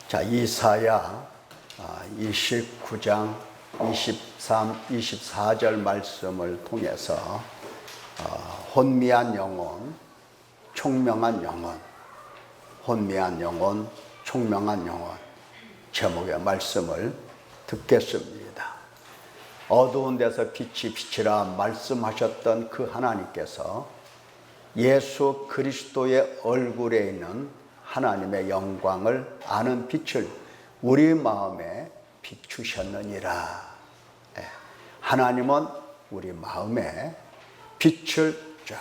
자, 이사야 29장 23, 24절 말씀을 통해서 혼미한 영혼, 총명한 영혼, 혼미한 영혼, 총명한 영혼 제목의 말씀을 듣겠습니다. 어두운 데서 빛이 비치라 말씀하셨던 그 하나님께서 예수 그리스도의 얼굴에 있는 하나님의 영광을 아는 빛을 우리 마음에 비추셨느니라. 하나님은 우리 마음에 빛을 쫙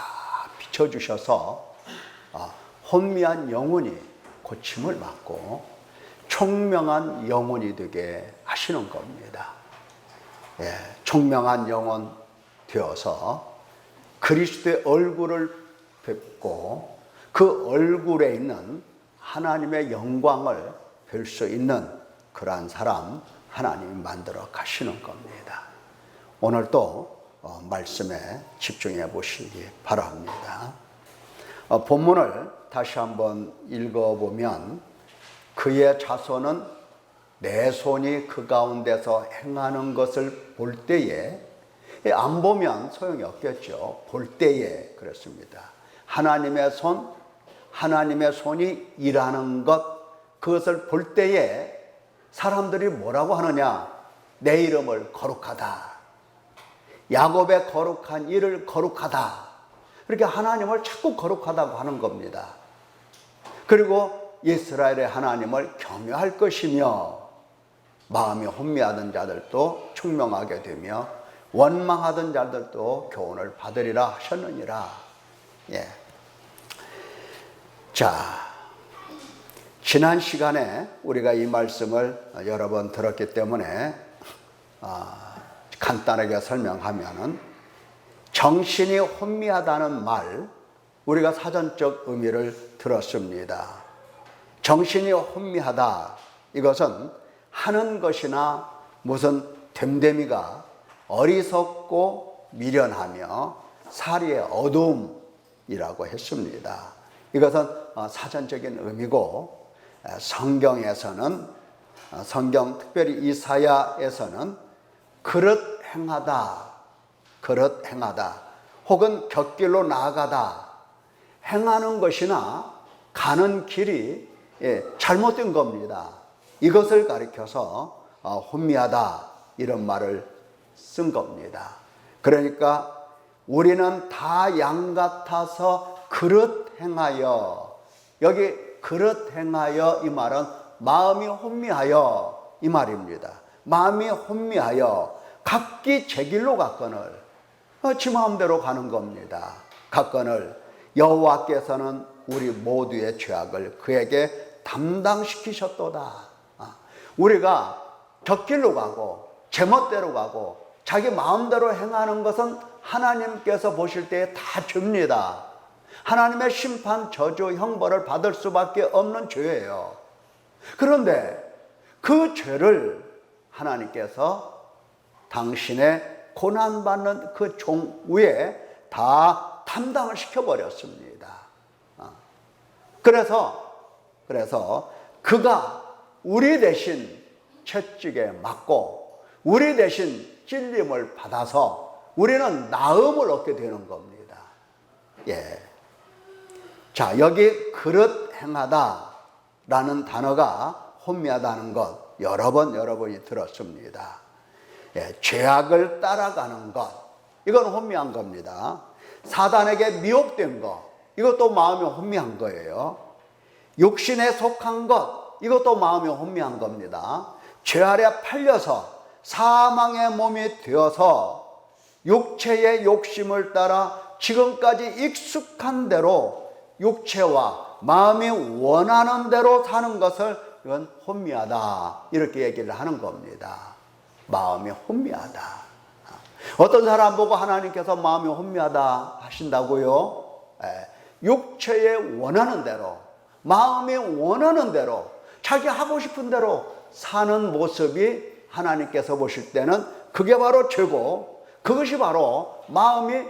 비춰주셔서 혼미한 영혼이 고침을 받고 총명한 영혼이 되게 하시는 겁니다. 총명한 영혼 되어서 그리스도의 얼굴을 뵙고 그 얼굴에 있는 하나님의 영광을 볼 수 있는 그러한 사람 하나님이 만들어 가시는 겁니다. 오늘도 말씀에 집중해 보시기 바랍니다. 본문을 다시 한번 읽어보면 그의 자손은 내 손이 그 가운데서 행하는 것을 볼 때에, 안 보면 소용이 없겠죠. 볼 때에 그렇습니다. 하나님의 손이 일하는 것, 그것을 볼 때에 사람들이 뭐라고 하느냐? 내 이름을 거룩하다. 야곱의 거룩한 일을 거룩하다. 그렇게 하나님을 자꾸 거룩하다고 하는 겁니다. 그리고 이스라엘의 하나님을 경외할 것이며 마음이 혼미하던 자들도 총명하게 되며 원망하던 자들도 교훈을 받으리라 하셨느니라. 자, 지난 시간에 우리가 이 말씀을 여러 번 들었기 때문에 간단하게 설명하면은 정신이 혼미하다는 말, 우리가 사전적 의미를 들었습니다. 정신이 혼미하다, 이것은 하는 것이나 무슨 됨됨이가 어리석고 미련하며 사리의 어두움이라고 했습니다. 이것은 사전적인 의미고, 성경에서는, 성경 특별히 이사야에서는 그릇 행하다 혹은 곁길로 나아가다, 행하는 것이나 가는 길이 잘못된 겁니다. 이것을 가리켜서 혼미하다 이런 말을 쓴 겁니다. 그러니까 우리는 다 양 같아서 그릇 행하여, 여기 그릇 행하여 이 말은 마음이 혼미하여 이 말입니다. 마음이 혼미하여 각기 제 길로 갔거늘, 지 마음대로 가는 겁니다. 갔거늘 여호와께서는 우리 모두의 죄악을 그에게 담당시키셨도다. 우리가 곁길로 가고 제멋대로 가고 자기 마음대로 행하는 것은 하나님께서 보실 때에 다 죄입니다. 하나님의 심판, 저주, 형벌을 받을 수밖에 없는 죄예요. 그런데 그 죄를 하나님께서 당신의 고난받는 그 종 위에 다 담당을 시켜버렸습니다. 그래서 그가 우리 대신 채찍에 맞고 우리 대신 찔림을 받아서 우리는 나음을 얻게 되는 겁니다. 자, 여기 그릇 행하다 라는 단어가 혼미하다는 것 여러분이 들었습니다. 죄악을 따라가는 것, 이건 혼미한 겁니다. 사단에게 미혹된 것, 이것도 마음이 혼미한 거예요. 육신에 속한 것, 이것도 마음이 혼미한 겁니다. 죄 아래 팔려서 사망의 몸이 되어서 육체의 욕심을 따라 지금까지 익숙한 대로 육체와 마음이 원하는 대로 사는 것을 이건 혼미하다 이렇게 얘기를 하는 겁니다. 마음이 혼미하다. 어떤 사람 보고 하나님께서 마음이 혼미하다 하신다고요? 육체의 원하는 대로, 마음이 원하는 대로, 자기 하고 싶은 대로 사는 모습이 하나님께서 보실 때는 그게 바로 죄고, 그것이 바로 마음이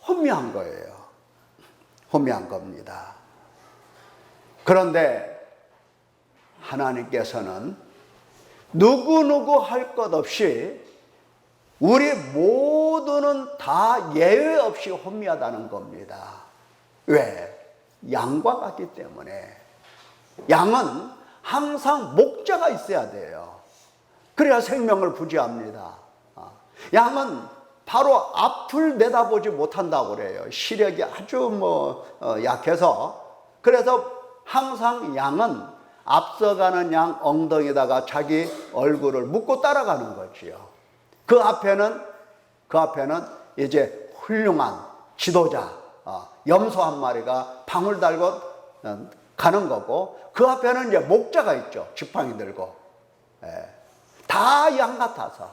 혼미한 거예요. 혼미한 겁니다. 그런데 하나님께서는 누구누구 할 것 없이 우리 모두는 다 예외 없이 혼미하다는 겁니다. 왜? 양과 같기 때문에. 양은 항상 목자가 있어야 돼요. 그래야 생명을 부지합니다. 양은 바로 앞을 내다보지 못한다고 그래요. 시력이 아주 약해서. 그래서 항상 양은 앞서가는 양 엉덩이에다가 자기 얼굴을 묻고 따라가는 거지요. 그 앞에는 이제 훌륭한 지도자, 염소 한 마리가 방울 달고 가는 거고, 그 앞에는 이제 목자가 있죠. 지팡이 들고. 다 양 같아서,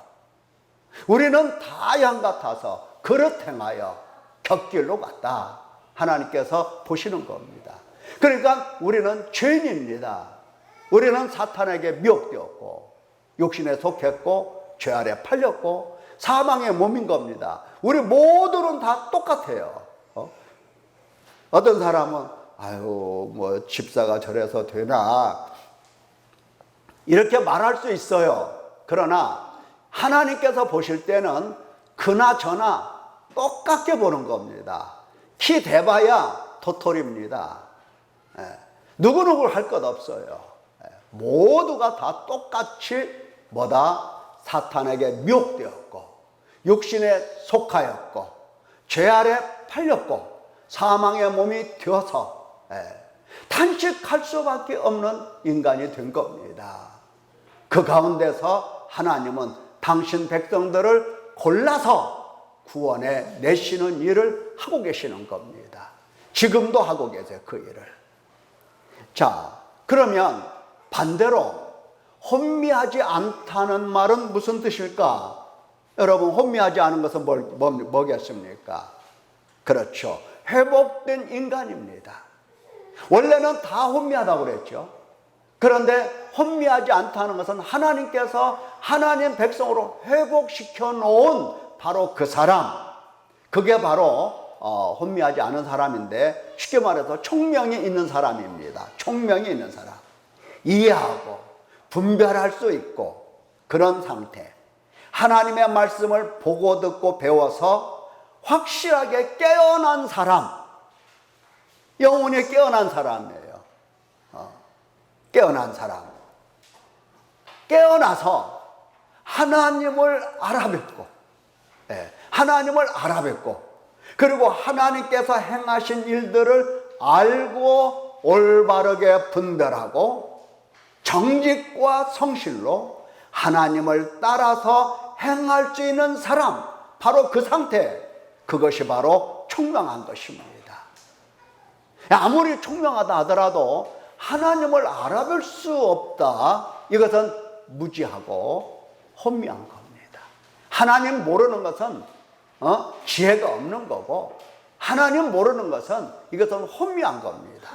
우리는 다 양 같아서 그릇 행하여 곁길로 갔다. 하나님께서 보시는 겁니다. 그러니까 우리는 죄인입니다. 우리는 사탄에게 미혹되었고, 욕심에 속했고, 죄 아래 팔렸고, 사망의 몸인 겁니다. 우리 모두는 다 똑같아요. 어떤 사람은 아유 집사가 저래서 되나 이렇게 말할 수 있어요. 그러나 하나님께서 보실 때는 그나저나 똑같게 보는 겁니다. 키 대봐야 도토리입니다. 누구누구 할 것 없어요. 모두가 다 똑같이 사탄에게 미혹되었고, 육신에 속하였고, 죄 아래 팔렸고, 사망의 몸이 되어서 탄식할 수밖에 없는 인간이 된 겁니다. 그 가운데서 하나님은 당신 백성들을 골라서 구원해 내시는 일을 하고 계시는 겁니다. 지금도 하고 계세요, 그 일을. 자, 그러면 반대로 혼미하지 않다는 말은 무슨 뜻일까? 여러분, 혼미하지 않은 것은 뭐겠습니까? 그렇죠. 회복된 인간입니다. 원래는 다 혼미하다고 그랬죠. 그런데 혼미하지 않다는 것은 하나님께서 하나님 백성으로 회복시켜 놓은 바로 그 사람, 그게 바로 혼미하지 않은 사람인데, 쉽게 말해서 총명이 있는 사람입니다. 총명이 있는 사람. 이해하고 분별할 수 있고 그런 상태. 하나님의 말씀을 보고 듣고 배워서 확실하게 깨어난 사람, 영혼이 깨어난 사람이에요. 깨어난 사람. 깨어나서 하나님을 알아뵙고, 하나님을 알아뵙고, 그리고 하나님께서 행하신 일들을 알고 올바르게 분별하고 정직과 성실로 하나님을 따라서 행할 수 있는 사람, 바로 그 상태, 그것이 바로 총명한 것입니다. 아무리 총명하다 하더라도 하나님을 알아볼 수 없다, 이것은 무지하고 혼미한 겁니다. 하나님 모르는 것은 지혜가 없는 거고, 하나님 모르는 것은 이것은 혼미한 겁니다.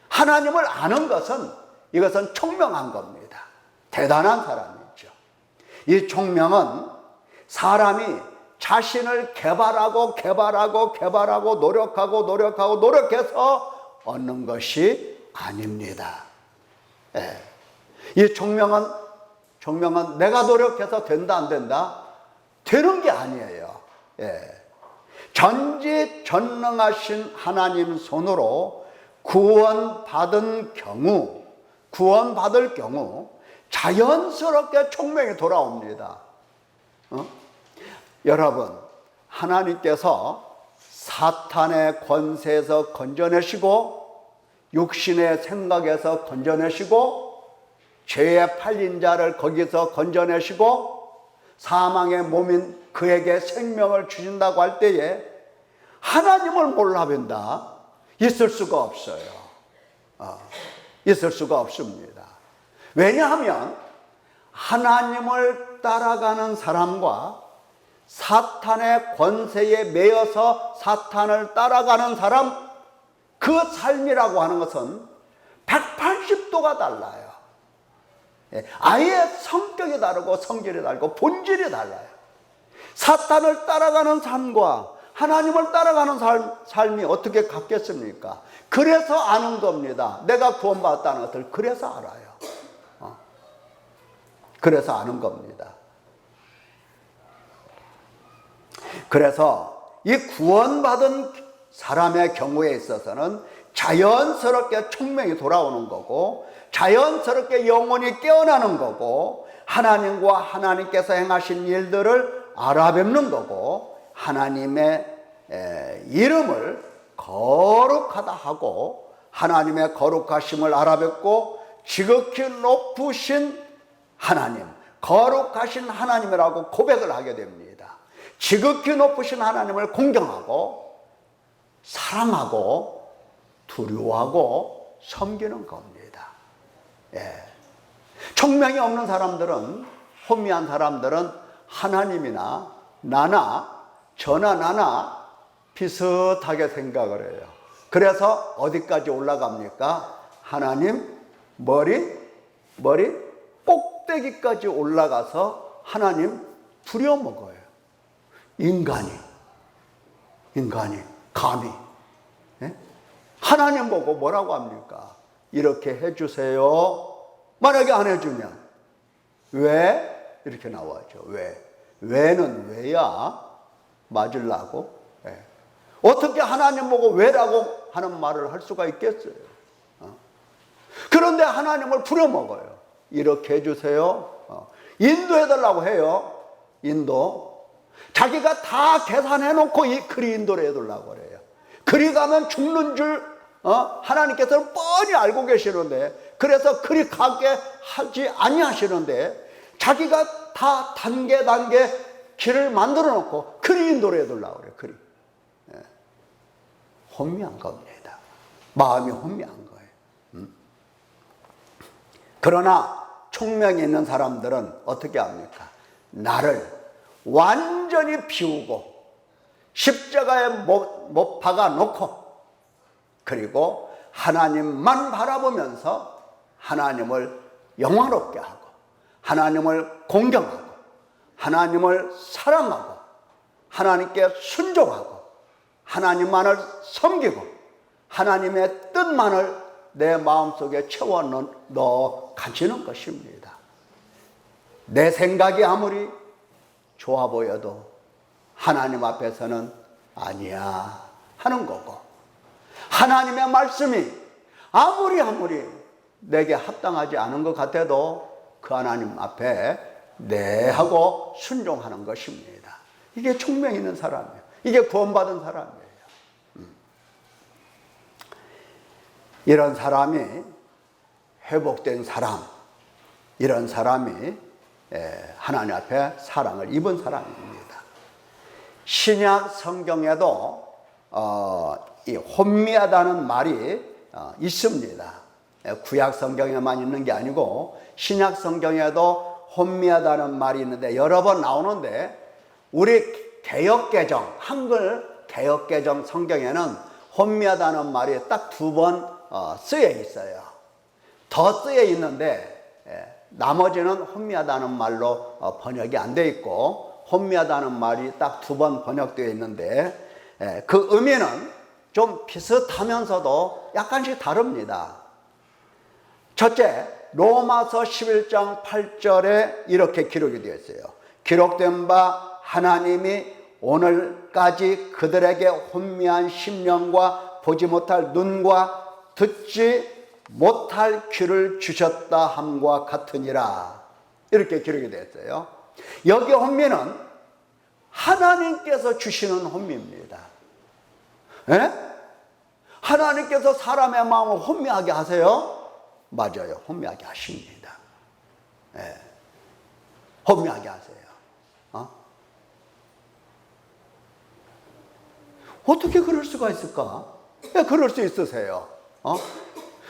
하나님을 아는 것은 이것은 총명한 겁니다. 대단한 사람이죠. 이 총명은 사람이 자신을 개발하고 노력해서 얻는 것이 아닙니다. 이 총명은 내가 노력해서 된다 안 된다? 되는 게 아니에요. 전지전능하신 하나님 손으로 구원받을 경우 자연스럽게 총명이 돌아옵니다. 여러분, 하나님께서 사탄의 권세에서 건져내시고, 육신의 생각에서 건져내시고, 죄에 팔린 자를 거기서 건져내시고, 사망의 몸인 그에게 생명을 주신다고 할 때에 하나님을 몰라본다? 있을 수가 없어요. 있을 수가 없습니다. 왜냐하면 하나님을 따라가는 사람과 사탄의 권세에 매여서 사탄을 따라가는 사람, 그 삶이라고 하는 것은 180도가 달라요. 아예 성격이 다르고 성질이 다르고 본질이 달라요. 사탄을 따라가는 삶과 하나님을 따라가는 삶이 어떻게 같겠습니까? 그래서 아는 겁니다. 내가 구원받았다는 것을 그래서 알아요. 그래서 아는 겁니다. 그래서 이 구원받은 사람의 경우에 있어서는 자연스럽게 총명이 돌아오는 거고, 자연스럽게 영혼이 깨어나는 거고, 하나님과 하나님께서 행하신 일들을 알아뵙는 거고, 하나님의 이름을 거룩하다 하고 하나님의 거룩하심을 알아뵙고 지극히 높으신 하나님, 거룩하신 하나님이라고 고백을 하게 됩니다. 지극히 높으신 하나님을 공경하고 사랑하고 두려워하고 섬기는 겁니다. 총명이 없는 사람들은, 혼미한 사람들은 하나님이나 나나 저나 나나 비슷하게 생각을 해요. 그래서 어디까지 올라갑니까? 하나님 머리 꼭대기까지 올라가서 하나님 부려먹어요. 인간이 감히 하나님 보고 뭐라고 합니까? 이렇게 해주세요. 만약에 안 해주면 왜? 이렇게 나와죠. 왜는 왜야? 맞으려고? 어떻게 하나님 보고 왜라고 하는 말을 할 수가 있겠어요? 그런데 하나님을 부려먹어요. 이렇게 해주세요. 인도해달라고 해요. 인도. 자기가 다 계산해놓고 그리 인도를 해달라고 그래요. 그리 가면 죽는 줄 하나님께서는 뻔히 알고 계시는데, 그래서 그리 가게 하지 아니하시는데 자기가 다 단계 길을 만들어 놓고 그리 인도를 해달라고 그래요. 그리. 혼미한 겁니다. 마음이 혼미한 거예요. 그러나 총명이 있는 사람들은 어떻게 합니까? 나를 완전히 비우고 십자가에 못 박아 놓고, 그리고 하나님만 바라보면서 하나님을 영화롭게 하고 하나님을 공경하고 하나님을 사랑하고 하나님께 순종하고 하나님만을 섬기고 하나님의 뜻만을 내 마음속에 채워 넣어 가지는 것입니다. 내 생각이 아무리 좋아 보여도 하나님 앞에서는 아니야 하는 거고, 하나님의 말씀이 아무리 내게 합당하지 않은 것 같아도 그 하나님 앞에 네 하고 순종하는 것입니다. 이게 총명 있는 사람이에요. 이게 구원받은 사람이에요. 이런 사람이 회복된 사람, 이런 사람이 하나님 앞에 사랑을 입은 사람입니다. 신약 성경에도 이 혼미하다는 말이 있습니다. 구약 성경에만 있는 게 아니고 신약 성경에도 혼미하다는 말이 있는데 여러 번 나오는데, 우리 개역개정, 한글 개역개정 성경에는 혼미하다는 말이 딱 2번 쓰여 있어요. 더 쓰여 있는데 나머지는 혼미하다는 말로 번역이 안 돼 있고, 혼미하다는 말이 딱 2번 번역되어 있는데 그 의미는 좀 비슷하면서도 약간씩 다릅니다. 첫째, 로마서 11장 8절에 이렇게 기록이 되어 있어요. 기록된 바 하나님이 오늘까지 그들에게 혼미한 심령과 보지 못할 눈과 듣지 못할 귀를 주셨다 함과 같으니라. 이렇게 기록이 되어 있어요. 여기 혼미는 하나님께서 주시는 혼미입니다. 하나님께서 사람의 마음을 혼미하게 하세요? 맞아요. 혼미하게 하십니다. 혼미하게 하세요. 어떻게 그럴 수가 있을까? 왜 그럴 수 있으세요?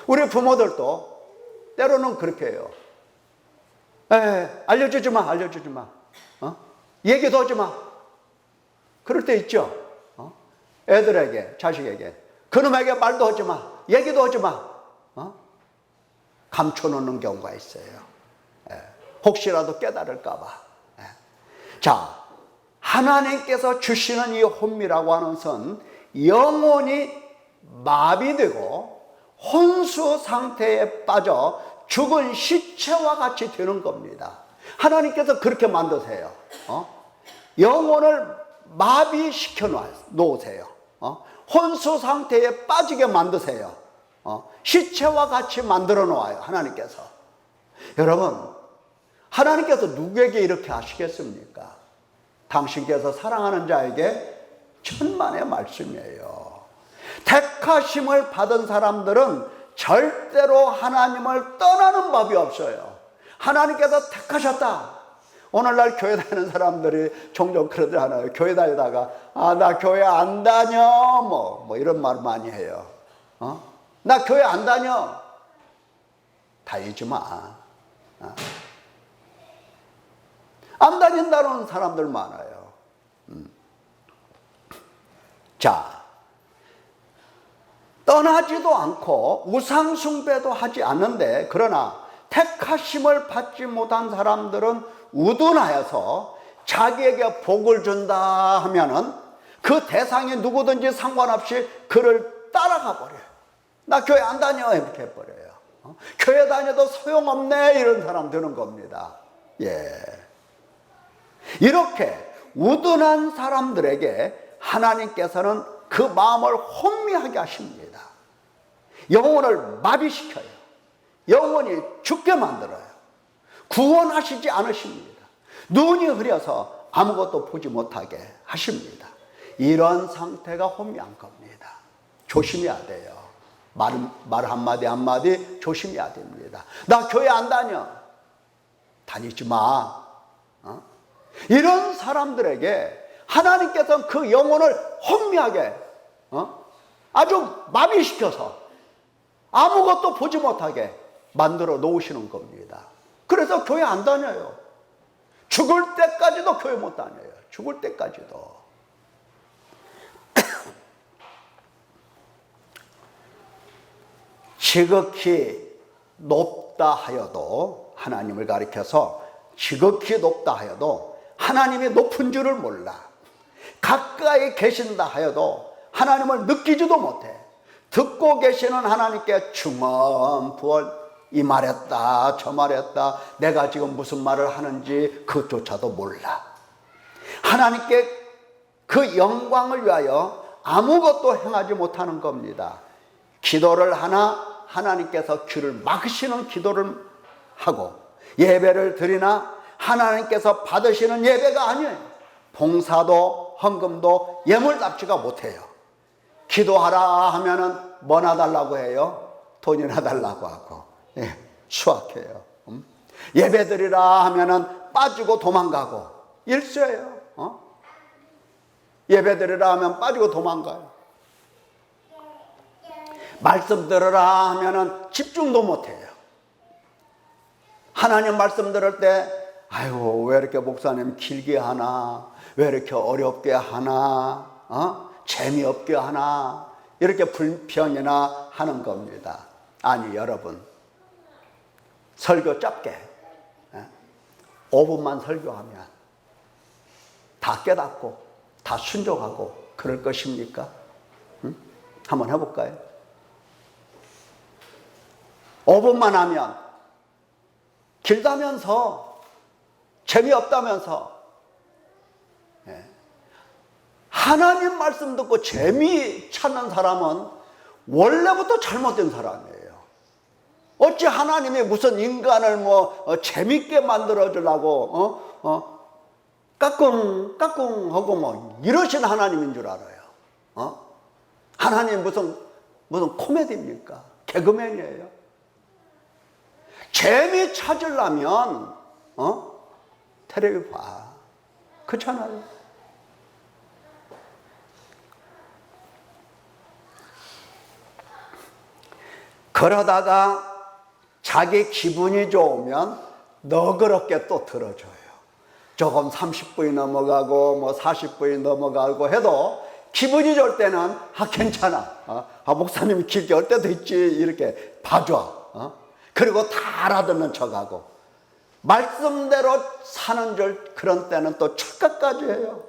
우리 부모들도 때로는 그렇게 해요. 알려주지 마. 얘기도 하지 마. 그럴 때 있죠. 애들에게, 자식에게. 그놈에게 말도 하지 마. 얘기도 하지 마. 감춰놓는 경우가 있어요. 혹시라도 깨달을까봐. 자, 하나님께서 주시는 이 혼미라고 하는 선, 영혼이 마비되고 혼수 상태에 빠져 죽은 시체와 같이 되는 겁니다. 하나님께서 그렇게 만드세요. 영혼을 마비시켜 놓으세요. 혼수 상태에 빠지게 만드세요. 시체와 같이 만들어 놓아요, 하나님께서. 여러분, 하나님께서 누구에게 이렇게 하시겠습니까? 당신께서 사랑하는 자에게 천만의 말씀이에요. 택하심을 받은 사람들은 절대로 하나님을 떠나는 법이 없어요. 하나님께서 택하셨다. 오늘날 교회 다니는 사람들이 종종 그러잖아요. 교회 다니다가 나 교회 안 다녀 뭐 이런 말 많이 해요. 나 교회 안 다녀. 다니지 마. 안 다닌다는 사람들 많아요. 자, 떠나지도 않고 우상숭배도 하지 않는데, 그러나 택하심을 받지 못한 사람들은 우둔하여서 자기에게 복을 준다 하면은 그 대상이 누구든지 상관없이 그를 따라가 버려요. 나 교회 안 다녀 이렇게 해버려요. 교회 다녀도 소용없네 이런 사람 되는 겁니다. 예. 이렇게 우둔한 사람들에게 하나님께서는 그 마음을 혼미하게 하십니다. 영혼을 마비시켜요. 영혼이 죽게 만들어요. 구원하시지 않으십니다. 눈이 흐려서 아무것도 보지 못하게 하십니다. 이런 상태가 혼미한 겁니다. 조심해야 돼요. 말 한마디 한마디 조심해야 됩니다. 나 교회 안 다녀. 다니지 마. 이런 사람들에게 하나님께서는 그 영혼을 혼미하게 아주 마비시켜서 아무것도 보지 못하게 만들어 놓으시는 겁니다. 그래서 교회 안 다녀요. 죽을 때까지도 교회 못 다녀요. 죽을 때까지도. 지극히 높다 하여도, 하나님을 가리켜서 지극히 높다 하여도 하나님이 높은 줄을 몰라. 가까이 계신다 하여도 하나님을 느끼지도 못해. 듣고 계시는 하나님께 중언부언 이 말했다 저 말했다, 내가 지금 무슨 말을 하는지 그것조차도 몰라. 하나님께 그 영광을 위하여 아무것도 행하지 못하는 겁니다. 기도를 하나 하나님께서 귀를 막으시는 기도를 하고, 예배를 드리나 하나님께서 받으시는 예배가 아니에요. 봉사도 헌금도 예물납치가 못해요. 기도하라 하면은 뭐나 달라고 해요? 돈이나 달라고 하고. 예, 수학해요. 예배 드리라 하면은 빠지고 도망가고. 일수예요. 예배 드리라 하면 빠지고 도망가요. 말씀 들으라 하면은 집중도 못해요. 하나님 말씀 들을 때 아이고 왜 이렇게 목사님 길게 하나, 왜 이렇게 어렵게 하나, 재미없게 하나, 이렇게 불평이나 하는 겁니다. 아니 여러분, 설교 짧게 5분만 설교하면 다 깨닫고 다 순종하고 그럴 것입니까? 한번 해볼까요? 5분만 하면, 길다면서 재미없다면서, 하나님 말씀 듣고 재미 찾는 사람은 원래부터 잘못된 사람이에요. 어찌 하나님이 무슨 인간을 재밌게 만들어 주려고 까꿍까꿍하고 이러신 하나님인 줄 알아요. 하나님 무슨 코미디입니까? 개그맨이에요. 재미 찾으려면 텔레비 봐. 그렇잖아요. 그러다가 자기 기분이 좋으면 너그럽게 또 들어줘요. 조금 30분이 넘어가고 40분이 넘어가고 해도 기분이 좋을 때는 괜찮아. 목사님이 길게 할 때도 있지. 이렇게 봐줘. 그리고 다 알아듣는 척하고, 말씀대로 사는 줄 그런 때는 또 착각까지 해요.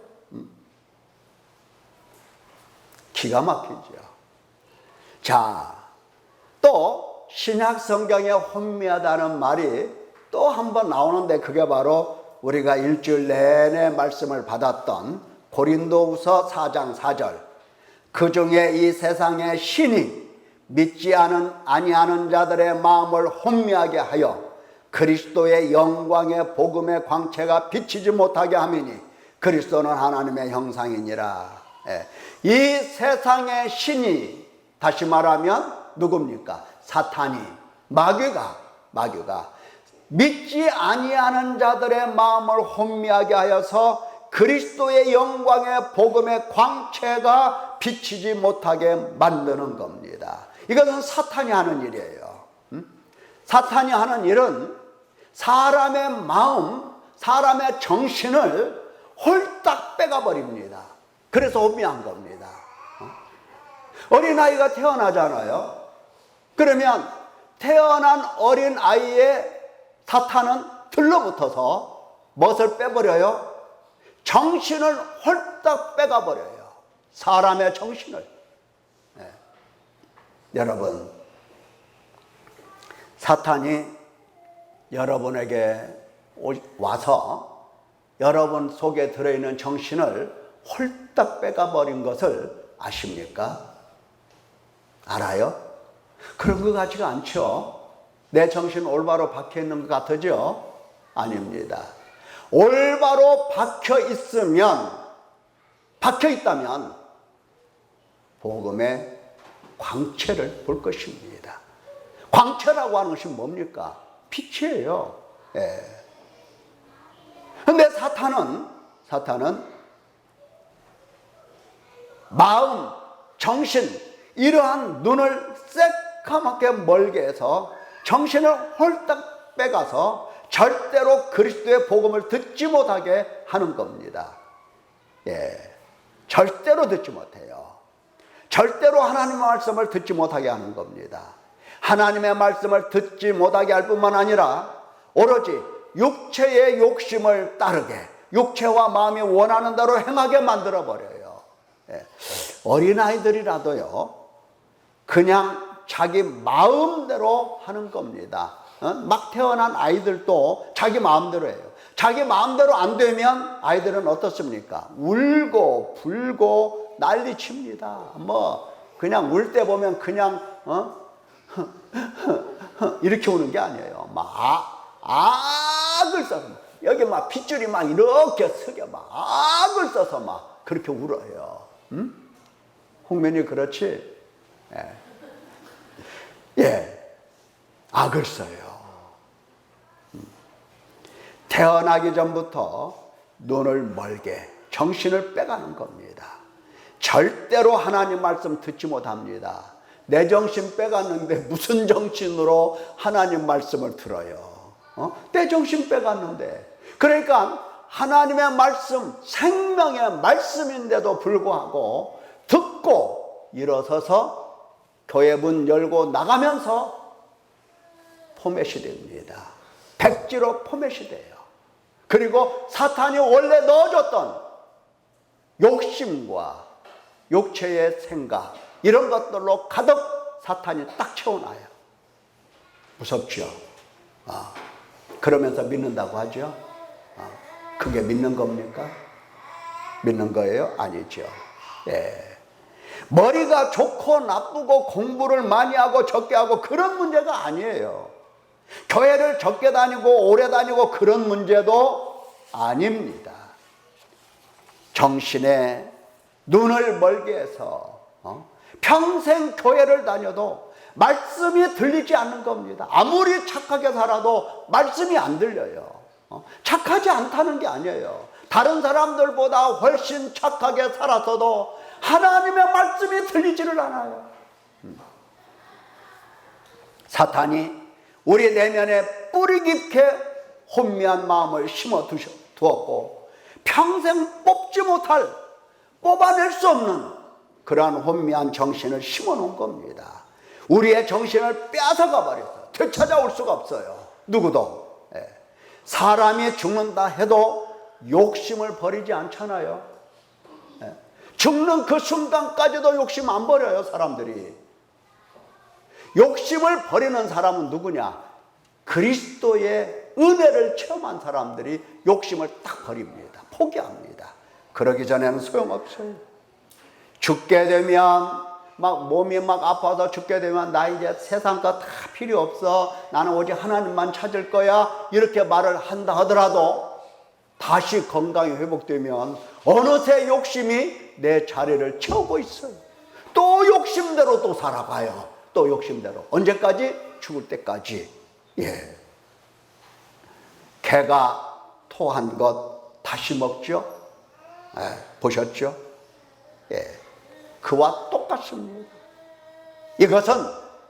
기가 막히죠. 자, 또 신약 성경에 혼미하다는 말이 또 한 번 나오는데, 그게 바로 우리가 일주일 내내 말씀을 받았던 고린도후서 4장 4절. 그 중에 이 세상의 신이 믿지 아니하는 자들의 마음을 혼미하게 하여 그리스도의 영광의 복음의 광채가 비치지 못하게 함이니 그리스도는 하나님의 형상이니라. 이 세상의 신이, 다시 말하면 누굽니까? 사탄이, 마귀가 믿지 아니하는 자들의 마음을 혼미하게 하여서 그리스도의 영광의 복음의 광채가 비치지 못하게 만드는 겁니다. 이것은 사탄이 하는 일이에요. 사탄이 하는 일은 사람의 마음, 사람의 정신을 홀딱 빼가버립니다. 그래서 혼미한 겁니다. 어린아이가 태어나잖아요. 그러면 태어난 어린아이의 사탄은 들러붙어서 무엇을 빼버려요? 정신을 홀딱 빼가버려요. 사람의 정신을. 여러분, 사탄이 여러분에게 와서 여러분 속에 들어있는 정신을 홀딱 빼가버린 것을 아십니까? 알아요? 그런 것 같지가 않죠? 내 정신 올바로 박혀있는 것 같으죠? 아닙니다. 올바로 박혀있다면 복음의 광채를 볼 것입니다. 광채라고 하는 것이 뭡니까? 빛이에요. 그런데 사탄은 마음, 정신, 이러한 눈을 새까맣게 멀게 해서 정신을 홀딱 빼가서 절대로 그리스도의 복음을 듣지 못하게 하는 겁니다. 절대로 듣지 못해요. 절대로 하나님의 말씀을 듣지 못하게 하는 겁니다. 하나님의 말씀을 듣지 못하게 할 뿐만 아니라 오로지 육체의 욕심을 따르게, 육체와 마음이 원하는 대로 행하게 만들어버려요. 어린아이들이라도요, 그냥 자기 마음대로 하는 겁니다. 막 태어난 아이들도 자기 마음대로 해요. 자기 마음대로 안 되면 아이들은 어떻습니까? 울고 불고 난리칩니다. 그냥 울 때 보면 그냥 이렇게 우는 게 아니에요. 막 악을 써서, 여기 막 핏줄이 막 이렇게 쓰게 막 악을 써서 막 그렇게 울어요. 홍면이 그렇지? 악을 써요. 태어나기 전부터 눈을 멀게, 정신을 빼가는 겁니다. 절대로 하나님 말씀 듣지 못합니다. 내 정신 빼갔는데 무슨 정신으로 하나님 말씀을 들어요? 내 정신 빼갔는데. 그러니까 하나님의 말씀, 생명의 말씀인데도 불구하고 듣고 일어서서 교회 문 열고 나가면서 포맷이 됩니다. 백지로 포맷이 돼요. 그리고 사탄이 원래 넣어줬던 욕심과 육체의 생각, 이런 것들로 가득 사탄이 딱 채워놔요. 무섭죠? 그러면서 믿는다고 하죠? 그게 믿는 겁니까? 믿는 거예요? 아니죠. 머리가 좋고 나쁘고 공부를 많이 하고 적게 하고 그런 문제가 아니에요. 교회를 적게 다니고 오래 다니고 그런 문제도 아닙니다. 정신에 눈을 멀게 해서 평생 교회를 다녀도 말씀이 들리지 않는 겁니다. 아무리 착하게 살아도 말씀이 안 들려요. 착하지 않다는 게 아니에요. 다른 사람들보다 훨씬 착하게 살았어도 하나님의 말씀이 들리지를 않아요. 사탄이 우리 내면에 뿌리 깊게 혼미한 마음을 심어 두었고 평생 뽑아낼 수 없는 그러한 혼미한 정신을 심어 놓은 겁니다. 우리의 정신을 빼앗아가 버렸어요. 되찾아올 수가 없어요. 누구도. 사람이 죽는다 해도 욕심을 버리지 않잖아요. 죽는 그 순간까지도 욕심 안 버려요, 사람들이. 욕심을 버리는 사람은 누구냐? 그리스도의 은혜를 체험한 사람들이 욕심을 딱 버립니다. 포기합니다. 그러기 전에는 소용없어요. 죽게 되면 막 몸이 막 아파서 죽게 되면 나 이제 세상 거 다 필요 없어. 나는 오직 하나님만 찾을 거야. 이렇게 말을 한다 하더라도 다시 건강이 회복되면 어느새 욕심이 내 자리를 채우고 있어요. 또 욕심대로 또 살아가요. 또 욕심대로. 언제까지? 죽을 때까지. 예. 개가 토한 것 다시 먹죠? 예. 보셨죠? 예. 그와 똑같습니다. 이것은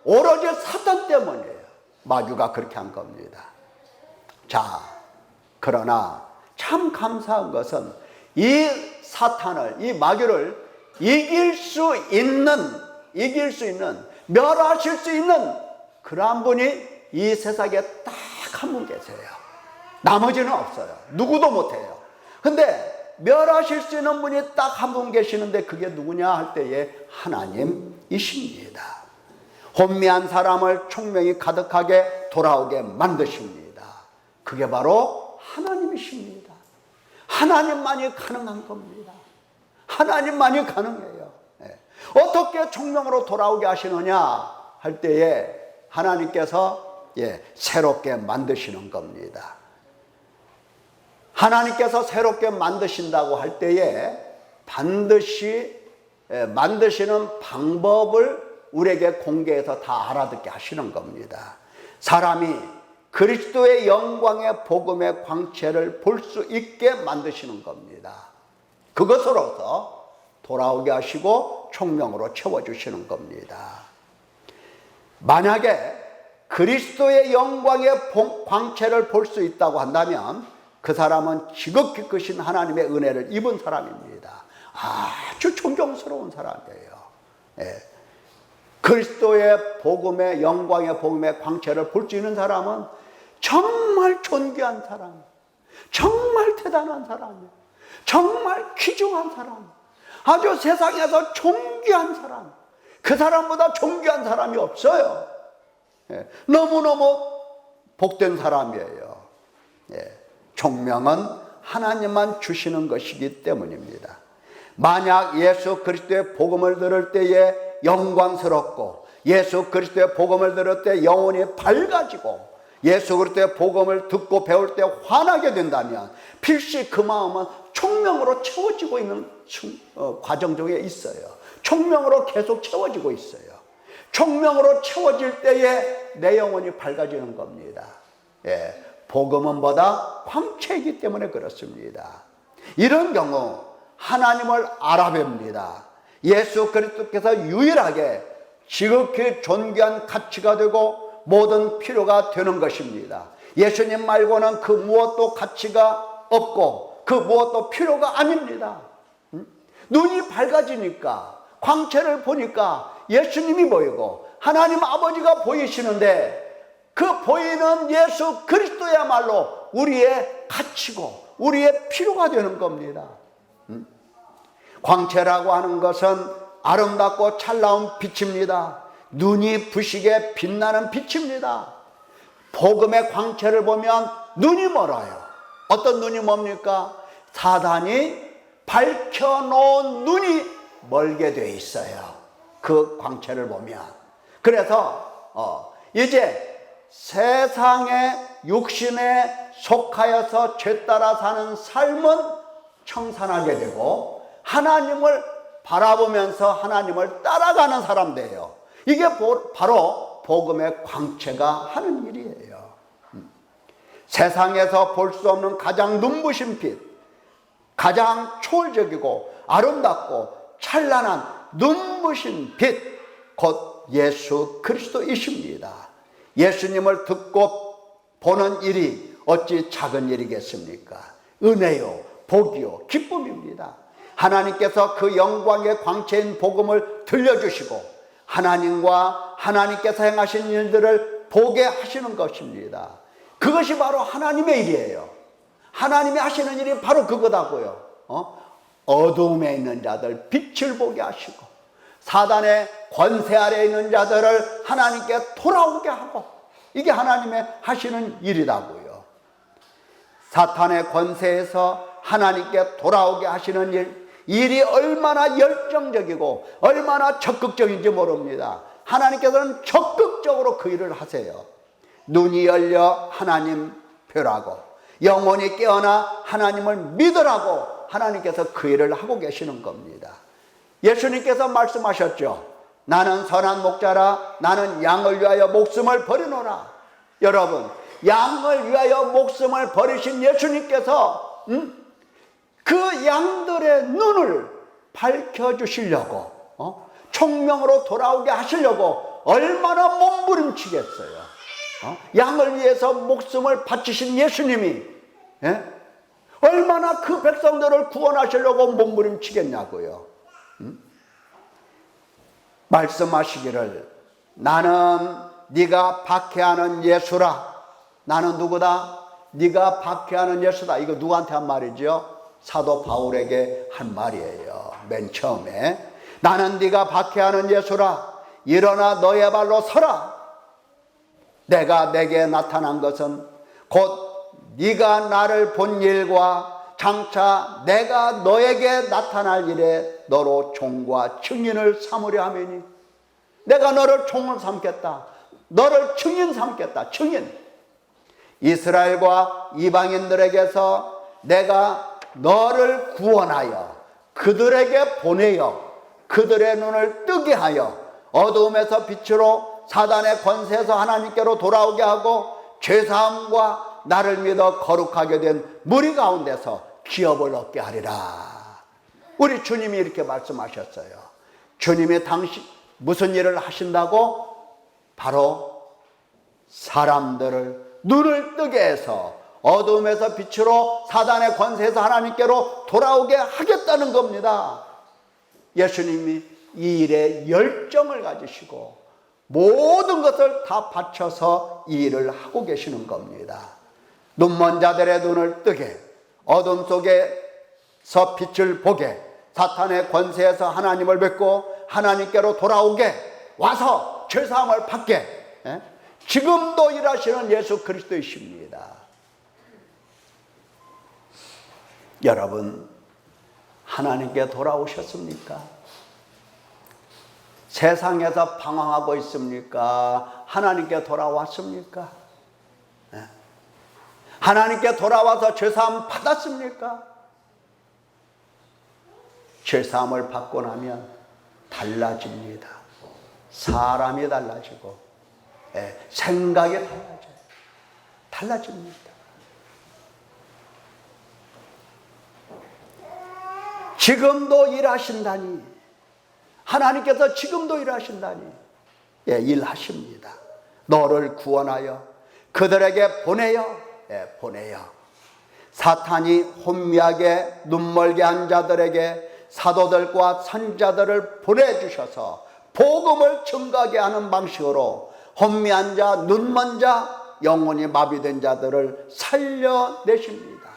오로지 사탄 때문이에요. 마귀가 그렇게 한 겁니다. 자, 그러나 참 감사한 것은 이 사탄을, 이 마귀를 이길 수 있는, 멸하실 수 있는 그러한 분이 이 세상에 딱 한 분 계세요. 나머지는 없어요. 누구도 못해요. 근데 멸하실 수 있는 분이 딱 한 분 계시는데 그게 누구냐 할 때에 하나님이십니다. 혼미한 사람을 총명이 가득하게 돌아오게 만드십니다. 그게 바로 하나님이십니다. 하나님만이 가능한 겁니다. 하나님만이 가능해요. 어떻게 총명으로 돌아오게 하시느냐 할 때에 하나님께서 새롭게 만드시는 겁니다. 하나님께서 새롭게 만드신다고 할 때에 반드시 만드시는 방법을 우리에게 공개해서 다 알아듣게 하시는 겁니다. 사람이 그리스도의 영광의 복음의 광채를 볼 수 있게 만드시는 겁니다. 그것으로서 돌아오게 하시고 총명으로 채워주시는 겁니다. 만약에 그리스도의 영광의 광채를 볼 수 있다고 한다면 그 사람은 지극히 크신 하나님의 은혜를 입은 사람입니다. 아주 존경스러운 사람이에요. 그리스도의 복음의 영광의 복음의 광채를 볼 수 있는 사람은 정말 존귀한 사람, 정말 대단한 사람이에요. 정말 귀중한 사람, 아주 세상에서 존귀한 사람, 그 사람보다 존귀한 사람이 없어요. 너무너무 복된 사람이에요. 총명은 하나님만 주시는 것이기 때문입니다. 만약 예수 그리스도의 복음을 들을 때에 영광스럽고 예수 그리스도의 복음을 들을 때 영혼이 밝아지고 예수 그리스도의 복음을 듣고 배울 때 화나게 된다면 필시 그 마음은 총명으로 채워지고 있는 과정 중에 있어요. 총명으로 계속 채워지고 있어요. 총명으로 채워질 때에 내 영혼이 밝아지는 겁니다. 복음은 보다 광채이기 때문에 그렇습니다. 이런 경우 하나님을 알아뵙니다. 예수 그리스도께서 유일하게 지극히 존귀한 가치가 되고 모든 필요가 되는 것입니다. 예수님 말고는 그 무엇도 가치가 없고 그 무엇도 필요가 아닙니다. 눈이 밝아지니까 광채를 보니까 예수님이 보이고 하나님 아버지가 보이시는데 그 보이는 예수 그리스도야말로 우리의 가치고 우리의 필요가 되는 겁니다. 광채라고 하는 것은 아름답고 찬란한 빛입니다. 눈이 부시게 빛나는 빛입니다. 복음의 광채를 보면 눈이 멀어요. 어떤 눈이 뭡니까? 사단이 밝혀놓은 눈이 멀게 돼 있어요. 그 광채를 보면. 그래서 이제 세상의 육신에 속하여서 죄 따라 사는 삶은 청산하게 되고 하나님을 바라보면서 하나님을 따라가는 사람 돼요. 이게 바로 복음의 광채가 하는 일이에요. 세상에서 볼 수 없는 가장 눈부신 빛, 가장 초월적이고 아름답고 찬란한 눈부신 빛, 곧 예수 그리스도이십니다. 예수님을 듣고 보는 일이 어찌 작은 일이겠습니까? 은혜요, 복이요, 기쁨입니다. 하나님께서 그 영광의 광채인 복음을 들려주시고 하나님과 하나님께서 행하신 일들을 보게 하시는 것입니다. 그것이 바로 하나님의 일이에요. 하나님이 하시는 일이 바로 그거다고요. 어둠에 있는 자들 빛을 보게 하시고 사단의 권세 아래에 있는 자들을 하나님께 돌아오게 하고, 이게 하나님의 하시는 일이라고요. 사탄의 권세에서 하나님께 돌아오게 하시는 일이 얼마나 열정적이고 얼마나 적극적인지 모릅니다. 하나님께서는 적극적으로 그 일을 하세요. 눈이 열려 하나님 뵈라고, 영혼이 깨어나 하나님을 믿으라고 하나님께서 그 일을 하고 계시는 겁니다. 예수님께서 말씀하셨죠. 나는 선한 목자라, 나는 양을 위하여 목숨을 버리노라. 여러분, 양을 위하여 목숨을 버리신 예수님께서 그 양들의 눈을 밝혀주시려고, 총명으로 돌아오게 하시려고 얼마나 몸부림치겠어요. 양을 위해서 목숨을 바치신 예수님이 얼마나 그 백성들을 구원하시려고 몸부림치겠냐고요. 말씀하시기를, 나는 네가 박해하는 예수라. 나는 누구다? 네가 박해하는 예수다. 이거 누구한테 한 말이죠? 사도 바울에게 한 말이에요. 맨 처음에 나는 네가 박해하는 예수라. 일어나 너의 발로 서라. 내가 내게 나타난 것은 곧 네가 나를 본 일과 장차 내가 너에게 나타날 일에 너로 종과 증인을 삼으려 하매니, 내가 너를 종을 삼겠다. 너를 증인 삼겠다. 증인. 이스라엘과 이방인들에게서 내가 너를 구원하여 그들에게 보내어 그들의 눈을 뜨게 하여 어두움에서 빛으로 사단의 권세에서 하나님께로 돌아오게 하고 죄사함과 나를 믿어 거룩하게 된 무리 가운데서 기업을 얻게 하리라. 우리 주님이 이렇게 말씀하셨어요. 주님이 당신 무슨 일을 하신다고? 바로 사람들을 눈을 뜨게 해서 어두움에서 빛으로 사단의 권세에서 하나님께로 돌아오게 하겠다는 겁니다. 예수님이 이 일에 열정을 가지시고 모든 것을 다 바쳐서 이 일을 하고 계시는 겁니다. 눈먼 자들의 눈을 뜨게, 어둠 속에서 빛을 보게, 사탄의 권세에서 하나님을 뵙고 하나님께로 돌아오게, 와서 죄사함을 받게, 지금도 일하시는 예수 그리스도이십니다. 여러분, 하나님께 돌아오셨습니까? 세상에서 방황하고 있습니까? 하나님께 돌아왔습니까? 하나님께 돌아와서 죄사함 받았습니까? 죄사함을 받고 나면 달라집니다. 사람이 달라지고 생각이 달라져요. 달라집니다. 지금도 일하신다니, 하나님께서 지금도 일하신다니, 일하십니다. 너를 구원하여 그들에게 보내어 사탄이 혼미하게 눈멀게 한 자들에게 사도들과 선자들을 보내주셔서 복음을 증거하게 하는 방식으로 혼미한 자, 눈먼 자, 영혼이 마비된 자들을 살려내십니다.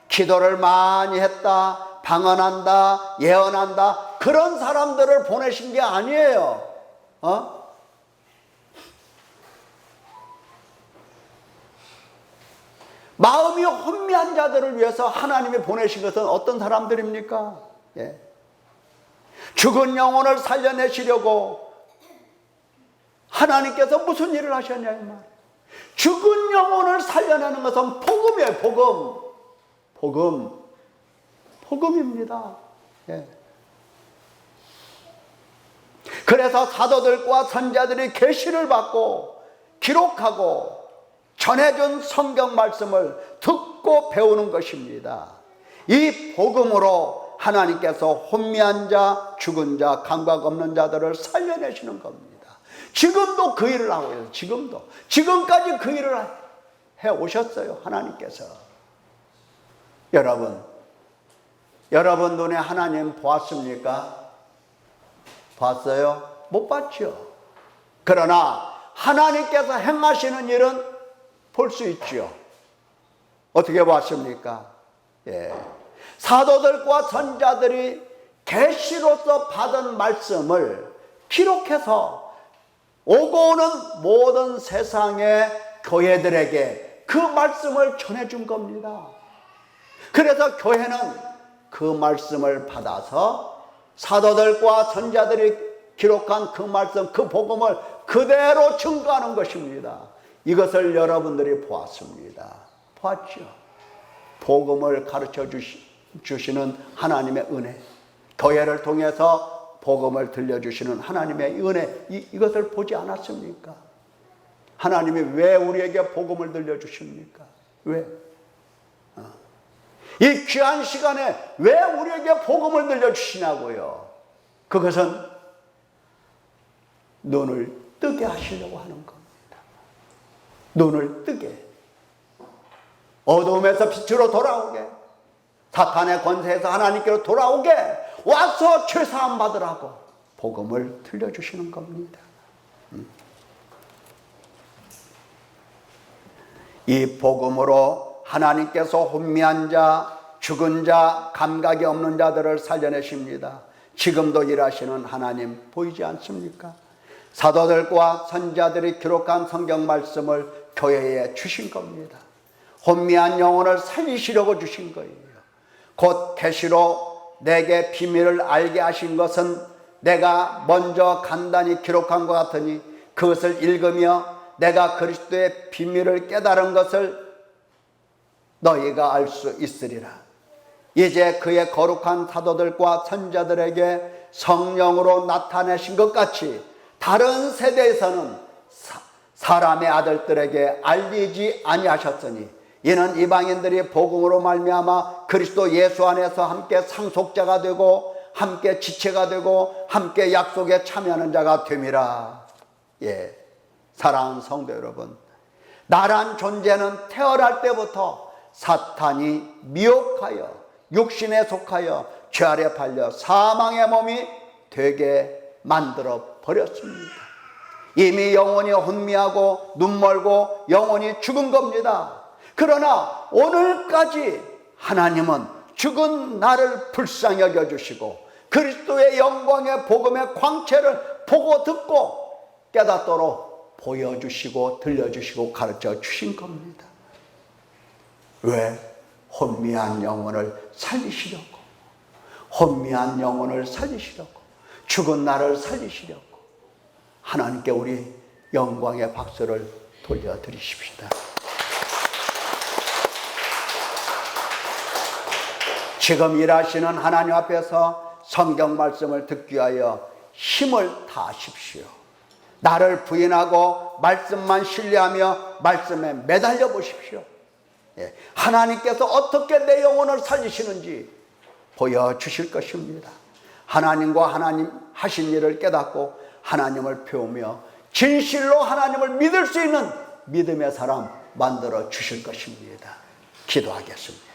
기도를 많이 했다, 방언한다, 예언한다, 그런 사람들을 보내신 게 아니에요. 마음이 혼미한 자들을 위해서 하나님이 보내신 것은 어떤 사람들입니까? 죽은 영혼을 살려내시려고 하나님께서 무슨 일을 하셨냐 이 말. 죽은 영혼을 살려내는 것은 복음이에요. 복음입니다. 그래서 사도들과 선자들이 계시를 받고 기록하고 전해준 성경 말씀을 듣고 배우는 것입니다. 이 복음으로 하나님께서 혼미한 자, 죽은 자, 감각 없는 자들을 살려내시는 겁니다. 지금도 그 일을 하고 있어요. 지금까지 그 일을 해오셨어요. 하나님께서. 여러분 눈에 하나님 보았습니까? 봤어요? 못 봤죠. 그러나 하나님께서 행하시는 일은 볼 수 있죠. 어떻게 봤습니까? 사도들과 선자들이 계시로서 받은 말씀을 기록해서 오고 오는 모든 세상의 교회들에게 그 말씀을 전해준 겁니다. 그래서 교회는 그 말씀을 받아서 사도들과 선자들이 기록한 그 말씀, 그 복음을 그대로 증거하는 것입니다. 이것을 여러분들이 보았습니다. 보았죠? 복음을 가르쳐 주시는 하나님의 은혜, 교회를 통해서 복음을 들려주시는 하나님의 은혜, 이것을 보지 않았습니까? 하나님이 왜 우리에게 복음을 들려주십니까? 왜? 이 귀한 시간에 왜 우리에게 복음을 들려주시냐고요? 그것은 눈을 뜨게 하시려고 하는 겁니다. 눈을 뜨게, 어두움에서 빛으로 돌아오게, 사탄의 권세에서 하나님께로 돌아오게, 와서 죄사함 받으라고 복음을 들려주시는 겁니다. 이 복음으로 하나님께서 혼미한 자, 죽은 자, 감각이 없는 자들을 살려내십니다. 지금도 일하시는 하나님 보이지 않습니까? 사도들과 선지자들이 기록한 성경 말씀을 교회에 주신 겁니다. 혼미한 영혼을 살리시려고 주신 거예요. 곧 계시로 내게 비밀을 알게 하신 것은 내가 먼저 간단히 기록한 것 같으니 그것을 읽으며 내가 그리스도의 비밀을 깨달은 것을 너희가 알 수 있으리라. 이제 그의 거룩한 사도들과 선지자들에게 성령으로 나타내신 것 같이 다른 세대에서는 사람의 아들들에게 알리지 아니하셨으니 이는 이방인들이 복음으로 말미암아 그리스도 예수 안에서 함께 상속자가 되고 함께 지체가 되고 함께 약속에 참여하는 자가 됨이라. 예, 사랑하는 성도 여러분, 나란 존재는 태어날 때부터 사탄이 미혹하여 육신에 속하여 죄 아래 팔려 사망의 몸이 되게 만들어 버렸습니다. 이미 영혼이 혼미하고 눈멀고 영혼이 죽은 겁니다. 그러나 오늘까지 하나님은 죽은 나를 불쌍히 여겨주시고 그리스도의 영광의 복음의 광채를 보고 듣고 깨닫도록 보여주시고 들려주시고 가르쳐 주신 겁니다. 왜? 혼미한 영혼을 살리시려고, 혼미한 영혼을 살리시려고, 죽은 나를 살리시려고 하나님께 우리 영광의 박수를 돌려드리십시다. 지금 일하시는 하나님 앞에서 성경 말씀을 듣기 위하여 힘을 다하십시오. 나를 부인하고 말씀만 신뢰하며 말씀에 매달려 보십시오. 하나님께서 어떻게 내 영혼을 살리시는지 보여주실 것입니다. 하나님과 하나님 하신 일을 깨닫고 하나님을 배우며 진실로 하나님을 믿을 수 있는 믿음의 사람 만들어 주실 것입니다. 기도하겠습니다.